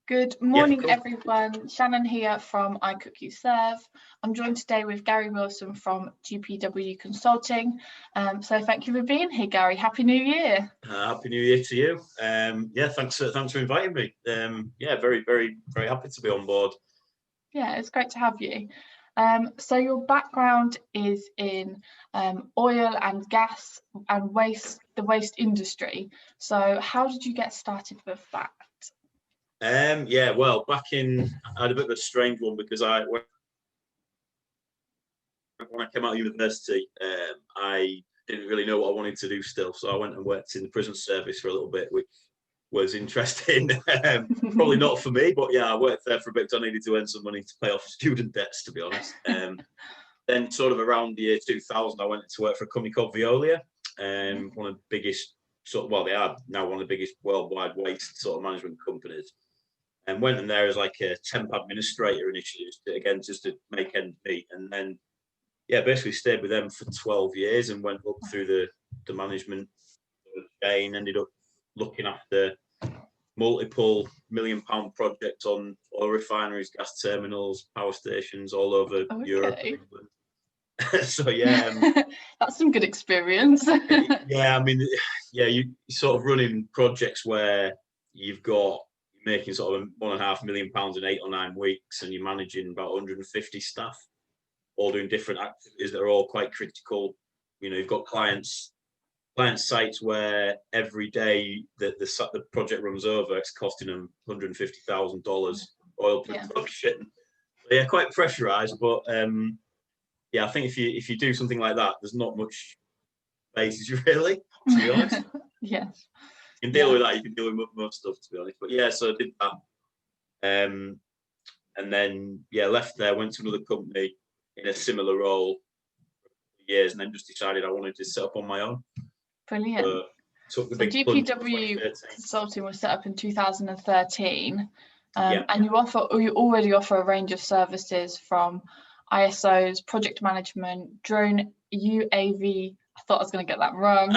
Good morning, cool. everyone. Shannon here from I Cook You Serve. I'm joined today with Gary Wilson from GPW Consulting. So thank you for being here, Gary. Happy New Year. Happy New Year to you. Thanks for inviting me. Very happy to be on board. Yeah, it's great to have you. So your background is in oil and gas and the waste industry. So how did you get started with that? Well, I had a bit of a strange one because when I came out of university, I didn't really know what I wanted to do still. So I went and worked in the prison service for a little bit, which was interesting. Probably not for me, but yeah, I worked there for a bit because I needed to earn some money to pay off student debts, to be honest. Then sort of around the year 2000, I went to work for a company called Veolia, one of the biggest, they are now one of the biggest worldwide waste sort of management companies. And went in there as like a temp administrator initially, just to make ends meet. And then, basically stayed with them for 12 years and went up through the management chain, ended up looking after multiple £1 million projects on oil refineries, gas terminals, power stations all over Europe and England. So, That's some good experience. You sort of running projects where you've got making sort of £1.5 million in 8 or 9 weeks, and you're managing about 150 staff, all doing different activities that are all quite critical. You know, you've got client sites where every day that the project runs over, it's costing them $150,000 oil production. So, quite pressurized, but I think if you do something like that, there's not much basis really, to be honest. Yes. You can deal with that. You can deal with most stuff, to be honest. But so I did that, and then left there, went to another company in a similar role for years, and then just decided I wanted to set up on my own. Brilliant. So GPW Consulting was set up in 2013, and you already offer a range of services from ISOs, project management, drone, UAV. I thought I was going to get that wrong.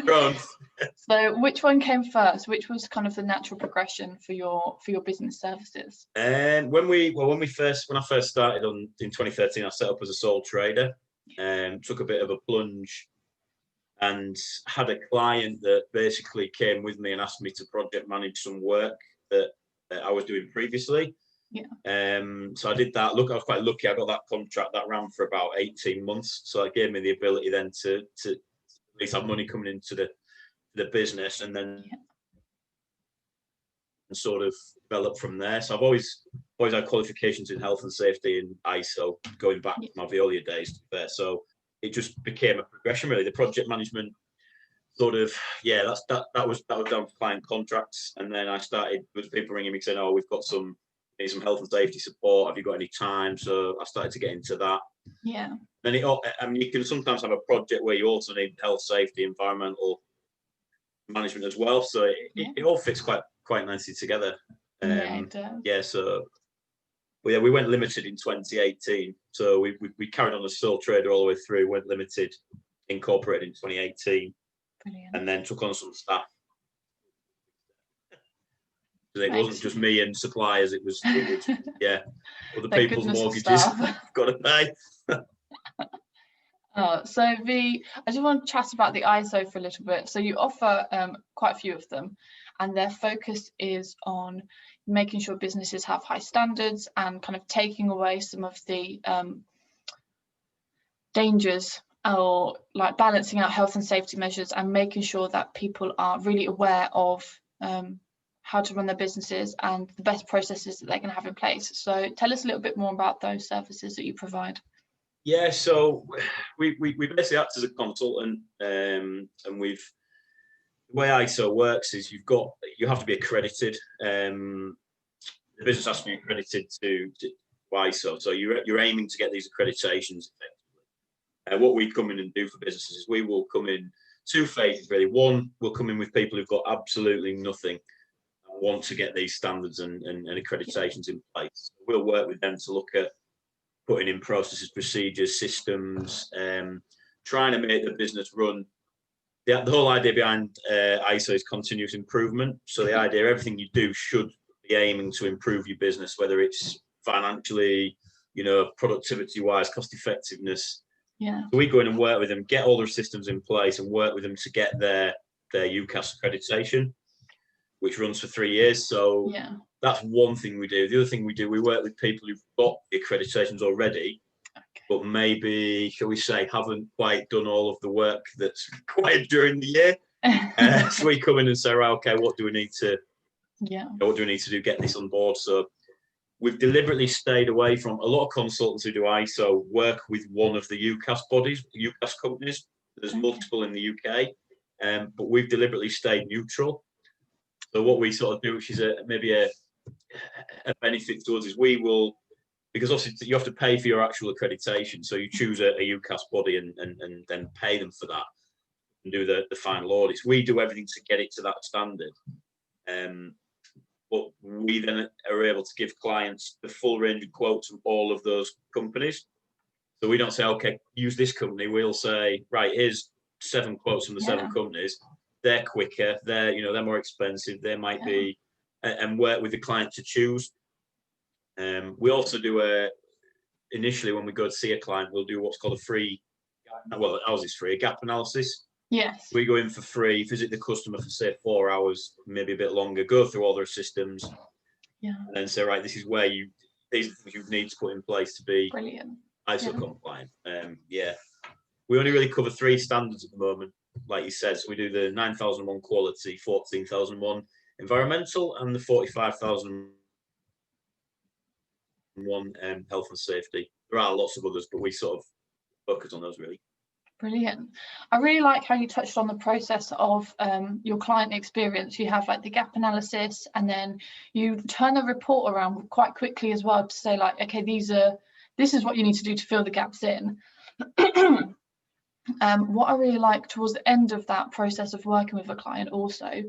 Drones. So which one came first? Which was kind of the natural progression for your business services? When I first started in 2013, I set up as a sole trader, took a bit of a plunge, and had a client that basically came with me and asked me to project manage some work that I was doing previously. So I did that. Look, I was quite lucky. I got that contract that ran for about 18 months. So it gave me the ability then to at least have money coming into the business, and then sort of develop from there. So I've always had qualifications in health and safety and ISO going back to my Veolia days, to be fair. So it just became a progression really. The project management sort of, that was down to client contracts, and then I started with people ringing me saying, "Oh, we've got some health and safety support. Have you got any time?" So I started to get into that. Yeah. Then you can sometimes have a project where you also need health, safety, environmental management as well. So it all fits quite nicely together. It does. We went limited in 2018. So we carried on as sole trader all the way through. Went limited, incorporated in 2018. Brilliant. And then took on some staff. It wasn't just me and suppliers. It was other people's mortgages got to pay. So I just want to chat about the ISO for a little bit. So you offer quite a few of them, and their focus is on making sure businesses have high standards and kind of taking away some of the dangers, or like balancing out health and safety measures and making sure that people are really aware of how to run their businesses and the best processes that they can have in place. So tell us a little bit more about those services that you provide. Yeah, so we basically act as a consultant, and the way ISO works is you have to be accredited. The business has to be accredited to ISO, so you're aiming to get these accreditations effectively. What we come in and do for businesses is we will come in 2 phases really. One, we'll come in with people who've got absolutely nothing and want to get these standards and accreditations in place. We'll work with them to look at putting in processes, procedures, systems, trying to make the business run. The whole idea behind ISO is continuous improvement. So the idea, everything you do should be aiming to improve your business, whether it's financially, you know, productivity wise, cost effectiveness. Yeah. So we go in and work with them, get all their systems in place, and work with them to get their UCAS accreditation, which runs for 3 years. So yeah, that's one thing we do. The other thing we do, we work with people who've got the accreditations already, but maybe, shall we say, haven't quite done all of the work that's required during the year. So we come in and say, right, okay, what do we need to do to get this on board? So we've deliberately stayed away from a lot of consultants who do ISO work with one of the UCAS bodies, UCAS companies. There's multiple in the UK, but we've deliberately stayed neutral. So what we sort of do, which is maybe a benefit to us, is we will, because obviously you have to pay for your actual accreditation. So you choose a UCAS body and then pay them for that and do the final audits. We do everything to get it to that standard. But we then are able to give clients the full range of quotes from all of those companies. So we don't say, okay, use this company. We'll say, right, here's 7 quotes from the 7 companies. They're quicker, they're more expensive, they might be, and work with the client to choose. We also do initially when we go to see a client, we'll do what's called a free, well, ours is free, a gap analysis. Yes. We go in for free, visit the customer for say 4 hours, maybe a bit longer, go through all their systems, and then say, right, this is where these are things you need to put in place to be brilliant ISO compliant. We only really cover 3 standards at the moment, like you said. So we do the 9001 quality, 14001 environmental, and the 45001 health and safety. There are lots of others, but we sort of focus on those really. Brilliant. I really like how you touched on the process of your client experience. You have like the gap analysis, and then you turn the report around quite quickly as well to say, like, okay, this is what you need to do to fill the gaps in. What I really like towards the end of that process of working with a client also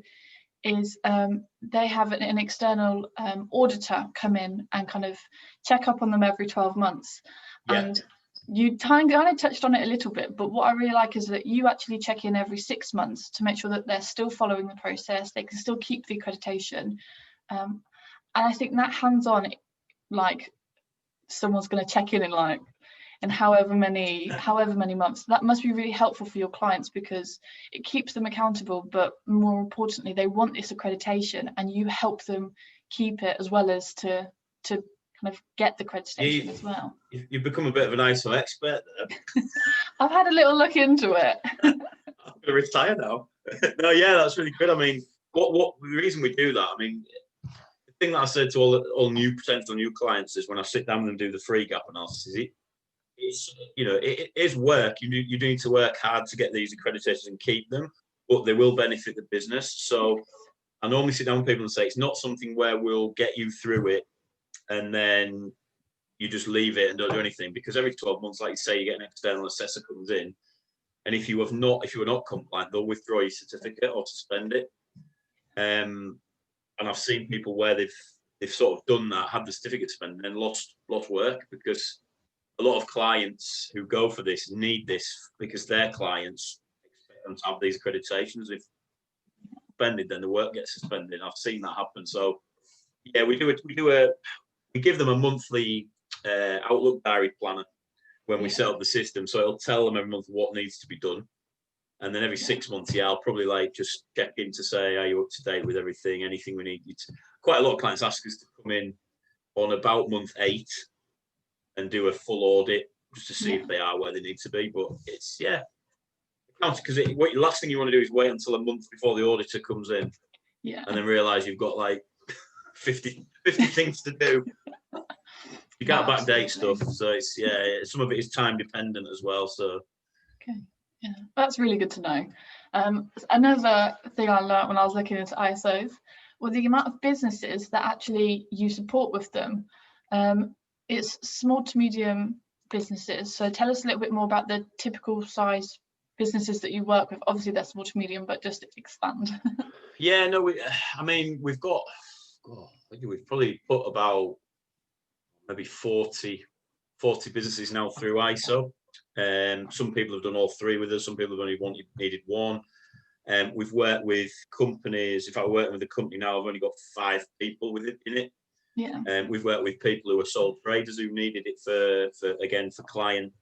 is they have an external auditor come in and kind of check up on them every 12 months. And you kind of touched on it a little bit, but what I really like is that you actually check in every 6 months to make sure that they're still following the process, they can still keep the accreditation. And I think that hands-on, like someone's going to check in like in however many months, that must be really helpful for your clients because it keeps them accountable, but more importantly, they want this accreditation and you help them keep it as well as to kind of get the accreditation as well. You've become a bit of an ISO expert there. I've had a little look into it. I'm going to retire now. No, yeah, that's really good. I mean, what the reason we do that, I mean, the thing that I said to all potential new clients is when I sit down with them and do the free gap analysis, it is work. You need to work hard to get these accreditations and keep them, but they will benefit the business. So I normally sit down with people and say, it's not something where we'll get you through it and then you just leave it and don't do anything, because every 12 months, like you say, you get an external assessor comes in, and if you were not compliant, they'll withdraw your certificate or suspend it. And I've seen people where they've sort of done that, had the certificate suspended, and lost work, because a lot of clients who go for this need this because their clients expect them to have these accreditations. If suspended, then the work gets suspended. I've seen that happen. So yeah, we give them a monthly Outlook diary planner when we set up the system. So it'll tell them every month what needs to be done. And then every 6 months, I'll probably just check in to say, are you up to date with everything? Anything we need you to. Quite a lot of clients ask us to come in on about month 8 and do a full audit just to see if they are where they need to be. But it's, because the last thing you want to do is wait until a month before the auditor comes in and then realise you've got like 50 things to do. You can't backdate stuff, so it's some of it is time dependent as well. So that's really good to know. Another thing I learned when I was looking into ISOs was the amount of businesses that actually you support with them. It's small to medium businesses. So tell us a little bit more about the typical size businesses that you work with. Obviously they're small to medium, but just expand. We've got. I think we've probably put about maybe 40 businesses now through ISO. Some people have done all 3 with us. Some people have only needed 1. We've worked with companies. If I'm working with a company now, I've only got 5 people with it in it. Yeah. We've worked with people who are sole traders who needed it for client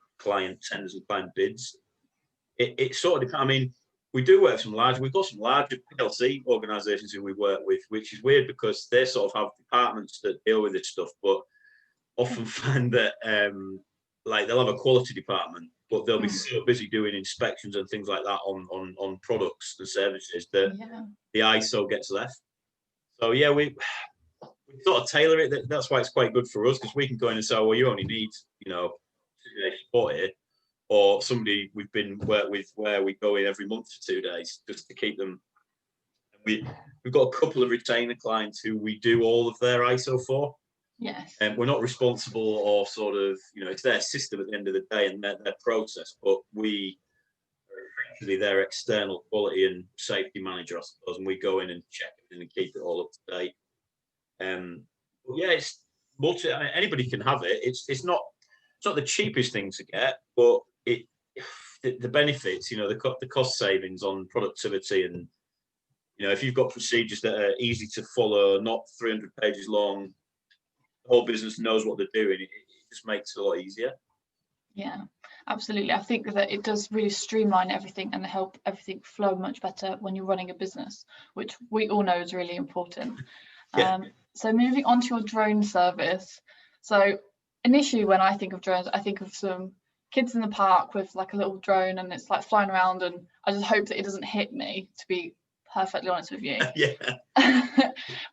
tenders and client bids. It sort of, I mean, we do work with we've got some larger PLC organisations who we work with, which is weird because they sort of have departments that deal with this stuff, but often find that like they'll have a quality department, but they'll be so busy doing inspections and things like that on products and services that the ISO gets left. So yeah, we sort of tailor it. That's why it's quite good for us, because we can go in and say, well, you only need, 2 days support here, or somebody we've been worked with where we go in every month for 2 days just to keep them. We've got a couple of retainer clients who we do all of their ISO for. Yes. And we're not responsible, or sort of, it's their system at the end of the day and their process, but we are effectively their external quality and safety manager, I suppose, and we go in and check it and keep it all up to date. But yeah, it's anybody can have it. It's not the cheapest thing to get, but the benefits, the cost savings on productivity, and if you've got procedures that are easy to follow, not 300 pages long, the whole business knows what they're doing. It just makes it a lot easier. Yeah, absolutely. I think that it does really streamline everything and help everything flow much better when you're running a business, which we all know is really important. Yeah. So moving on to your drone service. So initially when I think of drones, I think of some kids in the park with like a little drone and it's like flying around, and I just hope that it doesn't hit me, to be perfectly honest with you. Yeah.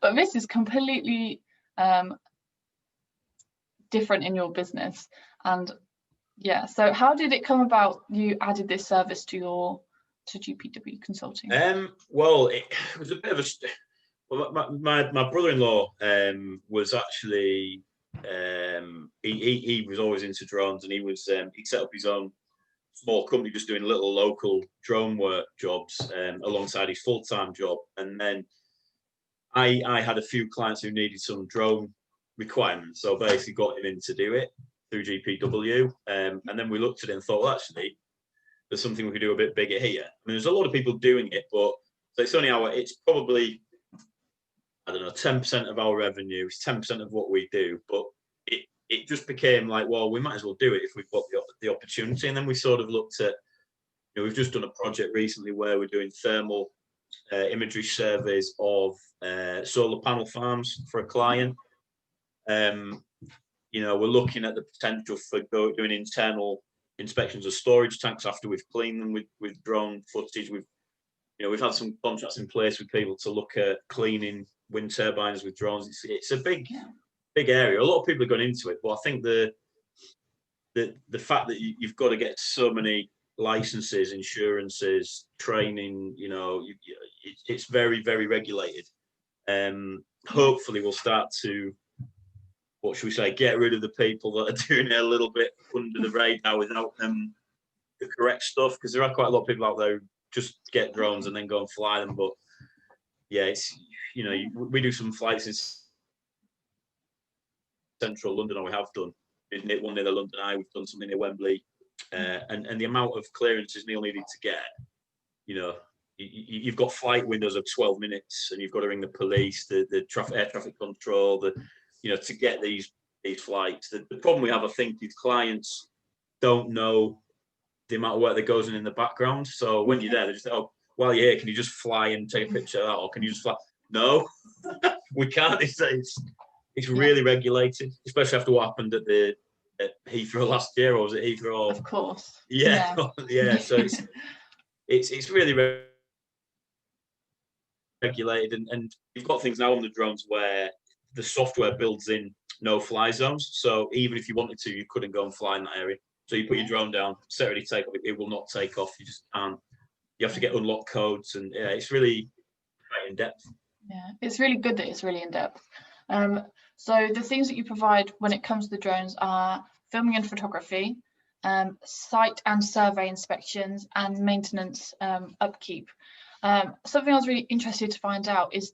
But this is completely different in your business. And yeah, so how did it come about you added this service to GPW Consulting? Well, it was a bit of a... Well, my brother-in-law was actually he was always into drones, and he set up his own small company just doing little local drone work jobs alongside his full-time job. And then I had a few clients who needed some drone requirements, so basically got him in to do it through GPW. And then we looked at it and thought, well, actually, there's something we could do a bit bigger here. I mean, there's a lot of people doing it, but so it's probably, I don't know, 10% of our revenue, it's 10% of what we do, but it just became like, well, we might as well do it if we've got the opportunity. And then we sort of looked at, we've just done a project recently where we're doing thermal imagery surveys of solar panel farms for a client. We're looking at the potential for doing internal inspections of storage tanks after we've cleaned them with drone footage. We've had some contracts in place with people to look at cleaning wind turbines with drones. It's a big area. A lot of people are going into it, but I think the fact that you've got to get so many licenses, insurances, training, it's very, very regulated. Hopefully we'll start to, what should we say, get rid of the people that are doing it a little bit under the radar without the correct stuff, because there are quite a lot of people out there who just get drones and then go and fly them. But yeah, it's, we do some flights in central London, or we have done one near the London Eye. We've done something near Wembley, and the amount of clearances Neil needed to get, you've got flight windows of 12 minutes, and you've got to ring the police, the air traffic control, to get these flights. The problem we have, I think, is clients don't know the amount of work that goes in the background. So when you're there, they just say, oh, while you're here, can you just fly and take a picture of that, or can you just fly? No, we can't. It's really regulated, especially after what happened at Heathrow last year, or was it Heathrow? Of course. Yeah. So it's really regulated, and you've got things now on the drones where the software builds in no-fly zones. So even if you wanted to, you couldn't go and fly in that area. So you put your drone down, set ready to take off, it will not take off. You just can't. You have to get unlock codes, and it's really quite in depth. Yeah, it's really good that it's really in depth. So the things that you provide when it comes to the drones are filming and photography, site and survey inspections, and maintenance upkeep. Something I was really interested to find out is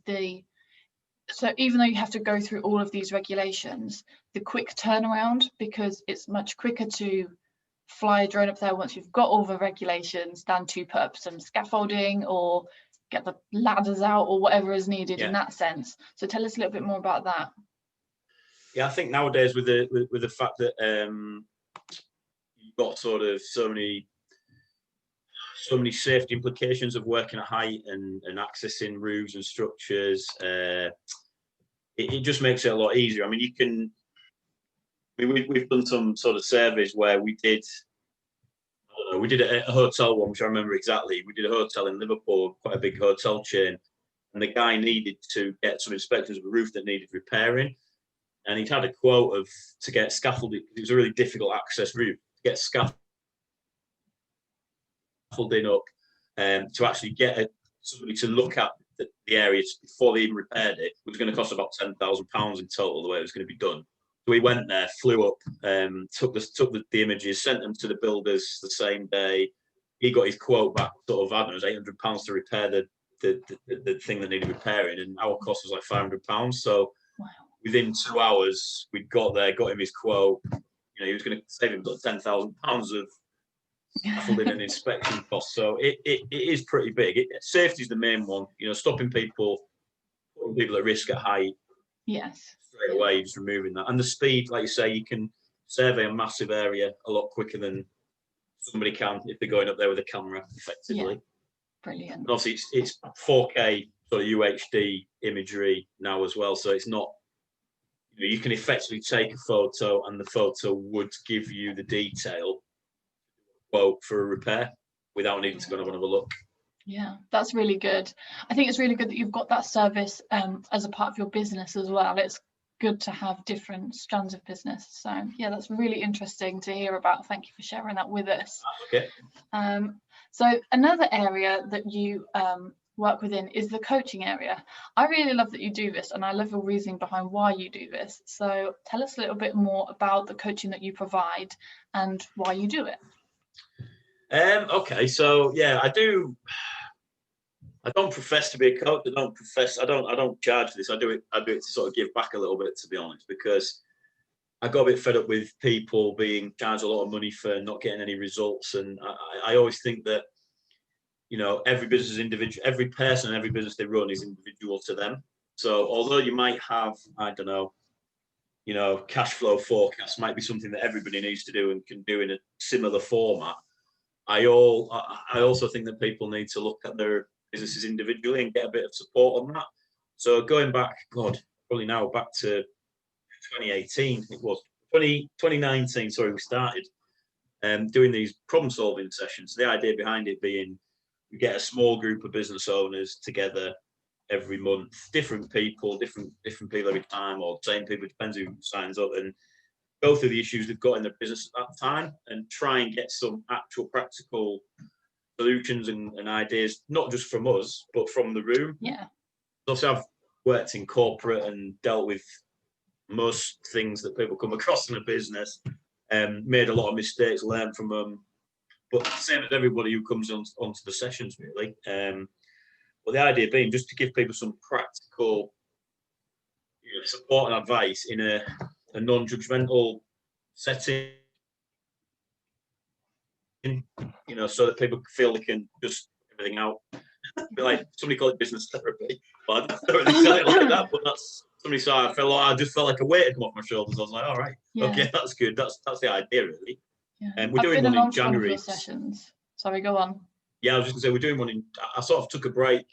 so even though you have to go through all of these regulations, the quick turnaround, because it's much quicker to fly a drone up there once you've got all the regulations than to put up some scaffolding or get the ladders out or whatever is needed in that sense. So tell us a little bit more about that. Yeah, I think nowadays with the fact that you've got sort of so many safety implications of working at height and accessing roofs and structures, it just makes it a lot easier. I mean, we've done some sort of surveys where we did a hotel one, which I remember exactly. We did a hotel in Liverpool, quite a big hotel chain, and the guy needed to get some inspections of a roof that needed repairing. And he'd had a quote to get scaffolding. It was a really difficult access roof. To get scaffolding up, to actually get somebody to look at the area before they even repaired it, was going to cost about £10,000 in total, the way it was going to be done. So we went there, flew up, took the images, sent them to the builders the same day. He got his quote back, sort of, I don't know, it was £800 to repair the thing that needed repairing, and our cost was like £500. So wow. Within 2 hours, we got there, got him his quote. He was going to save him £10,000 of scaffolding and inspection costs. So it is pretty big. Safety is the main one. Stopping people, putting people at risk at height. Yes. Straight away, just removing that. And the speed, like you say, you can survey a massive area a lot quicker than somebody can if they're going up there with a camera, effectively. Yeah. Brilliant. But obviously, it's 4K sort of UHD imagery now as well. So it's not, you can effectively take a photo and the photo would give you the detail quote for a repair without needing to go and have another look. Yeah, that's really good. I think it's really good that you've got that service as a part of your business as well. It's good to have different strands of business. So yeah, that's really interesting to hear about. Thank you for sharing that with us. Okay. So another area that you work within is the coaching area. I really love that you do this, and I love your reasoning behind why you do this. So tell us a little bit more about the coaching that you provide and why you do it. Okay, so yeah, I don't profess to be a coach. I don't charge this. I do it to sort of give back a little bit, to be honest, because I got a bit fed up with people being charged a lot of money for not getting any results. And I always think that, every business is individual. Every person and every business they run is individual to them. So although you might have, cash flow forecasts might be something that everybody needs to do and can do in a similar format. I also think that people need to look at their businesses individually and get a bit of support on that. So going back, probably now back to 2018, it was 2019. Sorry, we started doing these problem-solving sessions. The idea behind it being, we get a small group of business owners together every month, different people every time, or same people, depends who signs up, and go through the issues they've got in their business at that time and try and get some actual practical solutions and ideas, not just from us, but from the room. Yeah. Also, I've worked in corporate and dealt with most things that people come across in a business, made a lot of mistakes, learned from them. But same as everybody who comes onto the sessions, really. But the idea being just to give people some practical support and advice in a non-judgmental setting, so that people feel they can just everything out. Like somebody call it business therapy, but I don't really say it like that. But that's somebody saw. I just felt like a weight had come off my shoulders. I was like, all right, okay, that's good. That's the idea, really. Yeah. And we're doing one in January. Sessions. Sorry, go on. Yeah, I was just gonna say we're doing one in. I sort of took a break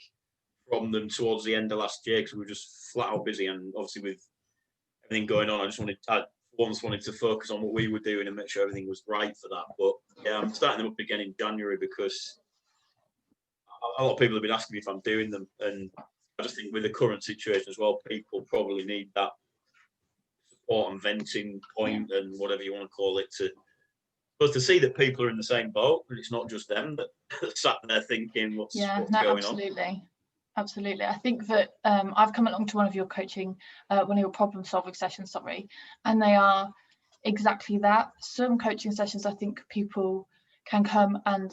from them towards the end of last year because we were just flat out busy, and obviously with everything going on, I wanted to focus on what we were doing and make sure everything was right for that. But yeah, I'm starting them up again in January because a lot of people have been asking me if I'm doing them, and I just think with the current situation as well, people probably need that support and venting point and whatever you want to call it to see that people are in the same boat and it's not just them that sat there thinking what's going on. Absolutely. I think that I've come along to one of your coaching, one of your problem solving sessions, and they are exactly that. Some coaching sessions, I think people can come and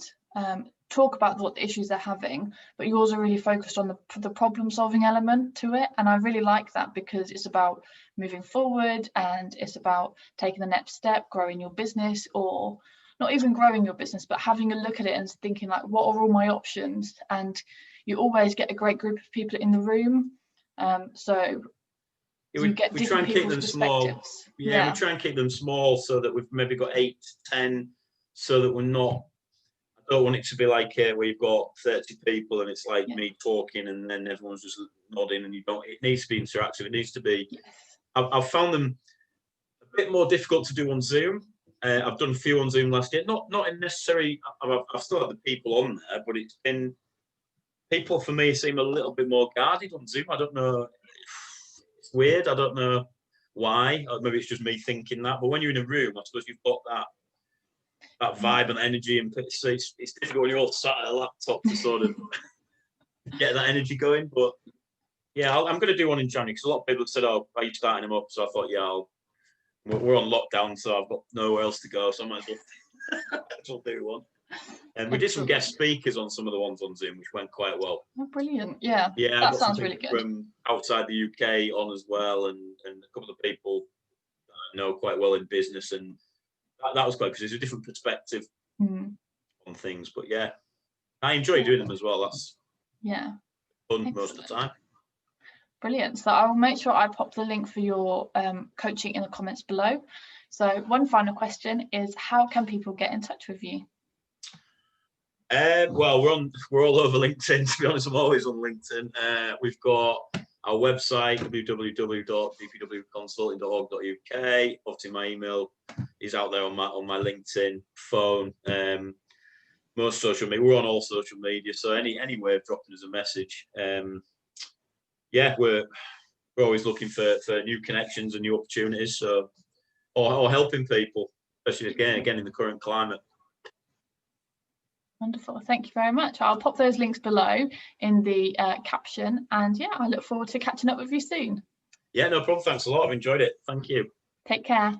talk about what the issues they're having, but yours are really focused on the problem solving element to it. And I really like that because it's about moving forward and it's about taking the next step, growing your business or not even growing your business, but having a look at it and thinking like, what are all my options? And you always get a great group of people in the room. So you get different people's perspectives. Yeah, we try and keep them small so that we've maybe got 8 to 10, so that we're not, I don't want it to be like where you've got 30 people and it's like me talking and then everyone's just nodding, and it needs to be interactive. It needs to be, I've found them a bit more difficult to do on Zoom. I've done a few on Zoom last year, not necessarily, I've still got the people on there, but it's been, people for me seem a little bit more guarded on Zoom. I don't know, it's weird, I don't know why, or maybe it's just me thinking that, but when you're in a room, I suppose you've got that vibe and energy, and it's difficult when you're all sat at a laptop to sort of get that energy going. But yeah, I'm going to do one in January, because a lot of people have said, oh, are you starting them up? So I thought, yeah, we're on lockdown, so I've got nowhere else to go, so I might as well do one. And we did some guest speakers on some of the ones on Zoom, which went quite well. Oh, brilliant. Yeah, that sounds really good. From outside the UK on as well, and a couple of people that I know quite well in business, and that was quite, because there's a different perspective on things. But yeah, I enjoy doing them as well. That's fun most of the time. Brilliant. So I will make sure I pop the link for your coaching in the comments below. So one final question is, how can people get in touch with you? Well, we're all over LinkedIn, to be honest. I'm always on LinkedIn. We've got our website, www.gpwconsulting.org.uk. Obviously, my email is out there on my LinkedIn, phone, most social media. We're on all social media, so any way of dropping us a message. We're always looking for new connections and new opportunities. So, or helping people, especially again in the current climate. Wonderful. Thank you very much. I'll pop those links below in the caption, and I look forward to catching up with you soon. Yeah, no problem. Thanks a lot. I've enjoyed it. Thank you. Take care.